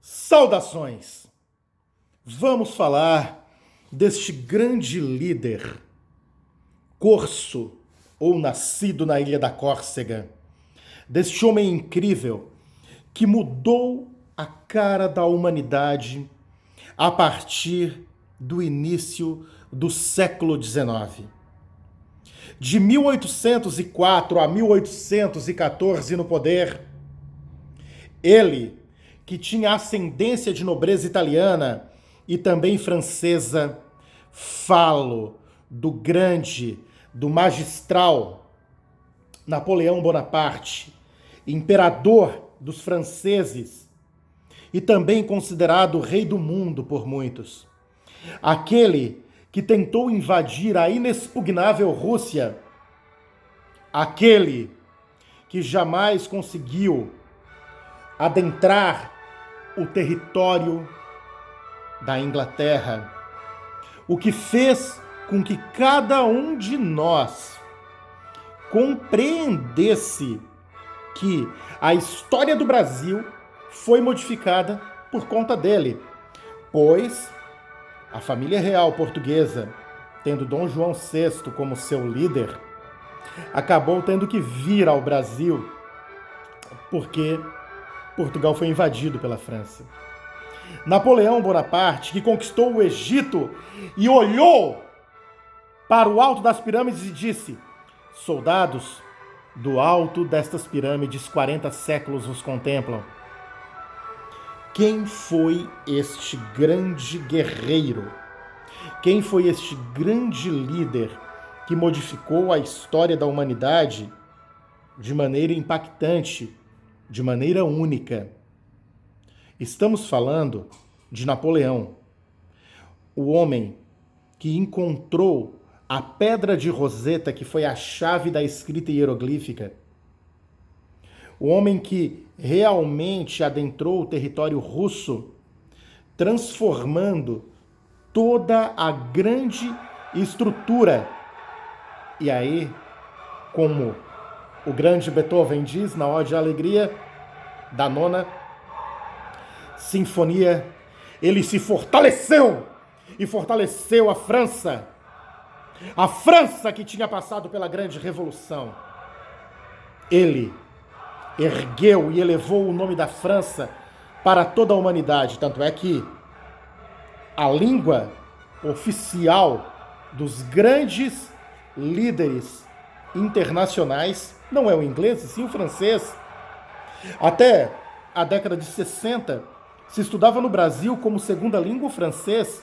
Saudações! Vamos falar deste grande líder, corso ou nascido na ilha da Córcega, deste homem incrível que mudou a cara da humanidade a partir do início do século XIX. De 1804 a 1814 no poder, ele, que tinha ascendência de nobreza italiana e também francesa, falo do grande, do magistral Napoleão Bonaparte, imperador dos franceses e também considerado rei do mundo por muitos. Aquele que tentou invadir a inexpugnável Rússia, aquele que jamais conseguiu adentrar o território da Inglaterra, o que fez com que cada um de nós compreendesse que a história do Brasil foi modificada por conta dele, pois a família real portuguesa, tendo Dom João VI como seu líder, acabou tendo que vir ao Brasil porque Portugal foi invadido pela França. Napoleão Bonaparte, que conquistou o Egito e olhou para o alto das pirâmides e disse: soldados, do alto destas pirâmides 40 séculos vos contemplam. Quem foi este grande guerreiro? Quem foi este grande líder que modificou a história da humanidade de maneira impactante, de maneira única? Estamos falando de Napoleão, o homem que encontrou a pedra de Roseta, que foi a chave da escrita hieroglífica, o homem que realmente adentrou o território russo, transformando toda a grande estrutura. E aí, como o grande Beethoven diz na Ode à Alegria da Nona Sinfonia, ele se fortaleceu e fortaleceu a França que tinha passado pela grande revolução. Ele ergueu e elevou o nome da França para toda a humanidade, tanto é que a língua oficial dos grandes líderes internacionais não é o inglês, e sim o francês. Até a década de 60, se estudava no Brasil como segunda língua o francês.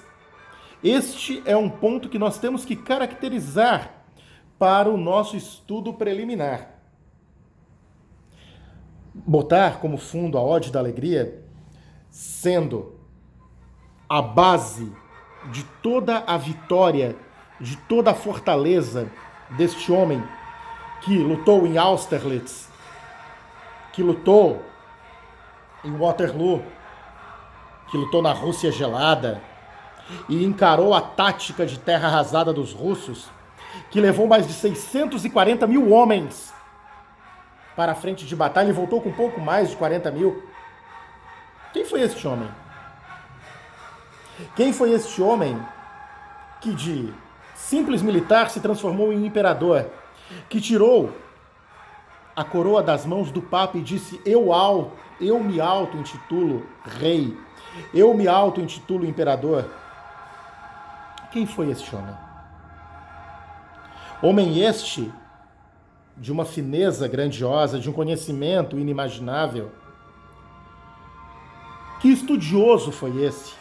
Este é um ponto que nós temos que caracterizar para o nosso estudo preliminar. Botar como fundo a Ode da Alegria, sendo a base de toda a vitória, de toda a fortaleza deste homem que lutou em Austerlitz, que lutou em Waterloo, que lutou na Rússia gelada e encarou a tática de terra arrasada dos russos, que levou mais de 640 mil homens para a frente de batalha e voltou com pouco mais de 40 mil. Quem foi este homem? Quem foi este homem que de simples militar se transformou em imperador, que tirou a coroa das mãos do Papa e disse: eu me auto-intitulo rei, eu me auto-intitulo imperador? Quem foi este homem? Homem este de uma fineza grandiosa, de um conhecimento inimaginável. Que estudioso foi esse?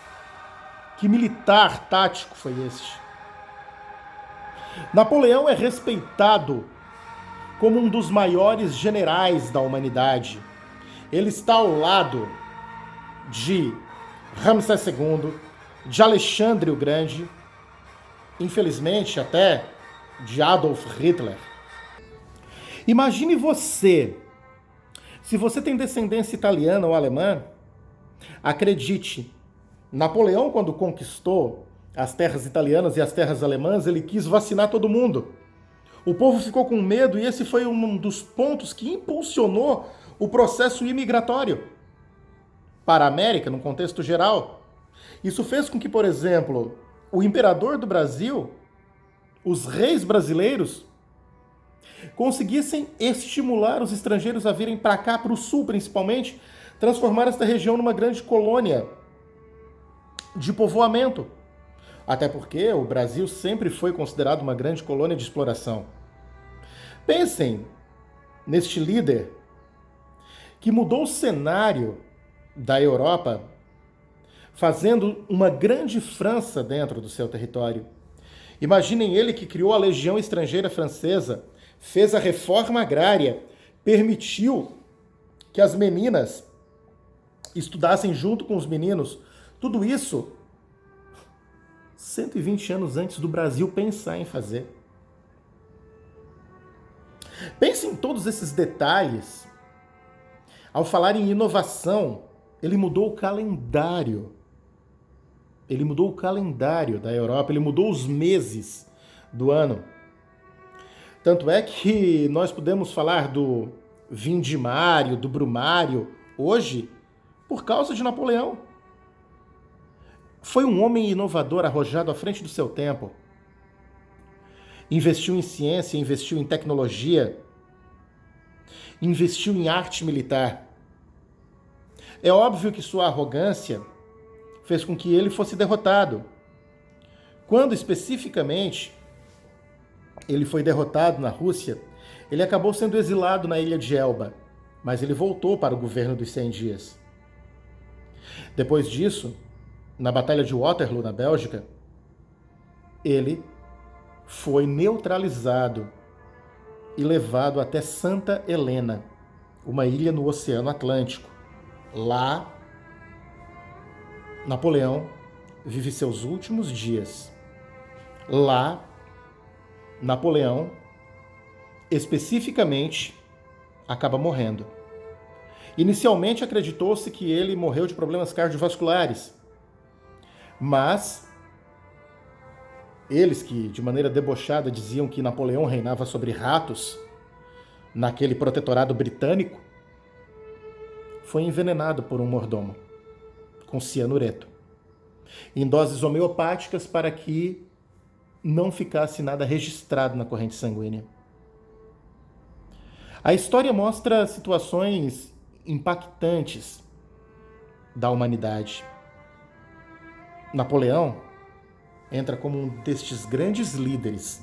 Que militar tático foi este? Napoleão é respeitado como um dos maiores generais da humanidade. Ele está ao lado de Ramsés II, de Alexandre o Grande, infelizmente até de Adolf Hitler. Imagine você, se você tem descendência italiana ou alemã, acredite, Napoleão, quando conquistou as terras italianas e as terras alemãs, ele quis vacinar todo mundo. O povo ficou com medo e esse foi um dos pontos que impulsionou o processo imigratório. para a América, num contexto geral. Isso fez com que, por exemplo, o imperador do Brasil, os reis brasileiros, conseguissem estimular os estrangeiros a virem para cá, para o sul principalmente, transformar esta região numa grande colônia de povoamento. Até porque o Brasil sempre foi considerado uma grande colônia de exploração. Pensem neste líder que mudou o cenário da Europa, fazendo uma grande França dentro do seu território. Imaginem ele que criou a Legião Estrangeira Francesa, fez a reforma agrária, permitiu que as meninas estudassem junto com os meninos. Tudo isso 120 anos antes do Brasil pensar em fazer. Pense em todos esses detalhes. Ao falar em inovação, ele mudou o calendário. Ele mudou o calendário da Europa, ele mudou os meses do ano. Tanto é que nós podemos falar do Vindimário, do Brumário, hoje, por causa de Napoleão. Foi um homem inovador, arrojado à frente do seu tempo. Investiu em ciência, investiu em tecnologia, investiu em arte militar. É óbvio que sua arrogância fez com que ele fosse derrotado. Quando especificamente ele foi derrotado na Rússia, ele acabou sendo exilado na ilha de Elba, mas ele voltou para o governo dos 100 dias. Depois disso, na Batalha de Waterloo, na Bélgica, ele foi neutralizado e levado até Santa Helena, uma ilha no Oceano Atlântico. Lá, Napoleão vive seus últimos dias. Lá, Napoleão, especificamente, acaba morrendo. Inicialmente acreditou-se que ele morreu de problemas cardiovasculares, mas eles que, de maneira debochada, diziam que Napoleão reinava sobre ratos, naquele protetorado britânico, foi envenenado por um mordomo, com cianureto, em doses homeopáticas para que não ficasse nada registrado na corrente sanguínea. A história mostra situações impactantes da humanidade. Napoleão entra como um destes grandes líderes,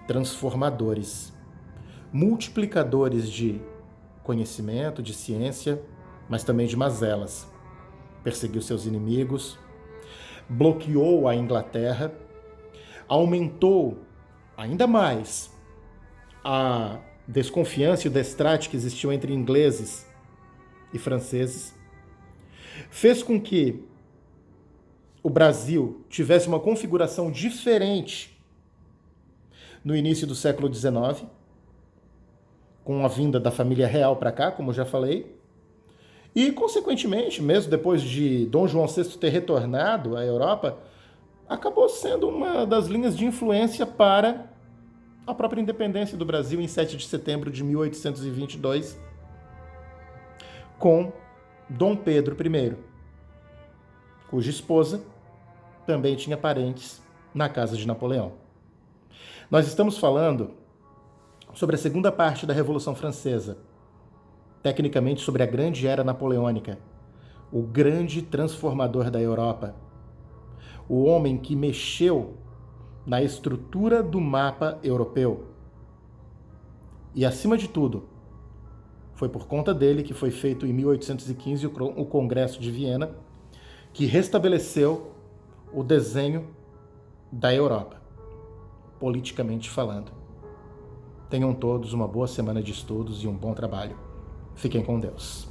transformadores, multiplicadores de conhecimento, de ciência, mas também de mazelas. Perseguiu seus inimigos, bloqueou a Inglaterra, aumentou ainda mais a desconfiança e o destrate que existiu entre ingleses e franceses, fez com que o Brasil tivesse uma configuração diferente no início do século XIX, com a vinda da família real para cá, como eu já falei, e, consequentemente, mesmo depois de Dom João VI ter retornado à Europa, acabou sendo uma das linhas de influência para a própria independência do Brasil em 7 de setembro de 1822, com Dom Pedro I, cuja esposa também tinha parentes na casa de Napoleão. Nós estamos falando sobre a segunda parte da Revolução Francesa, tecnicamente sobre a Grande Era Napoleônica, o grande transformador da Europa, o homem que mexeu na estrutura do mapa europeu. E, acima de tudo, foi por conta dele que foi feito em 1815 o Congresso de Viena, que restabeleceu o desenho da Europa, politicamente falando. Tenham todos uma boa semana de estudos e um bom trabalho. Fiquem com Deus.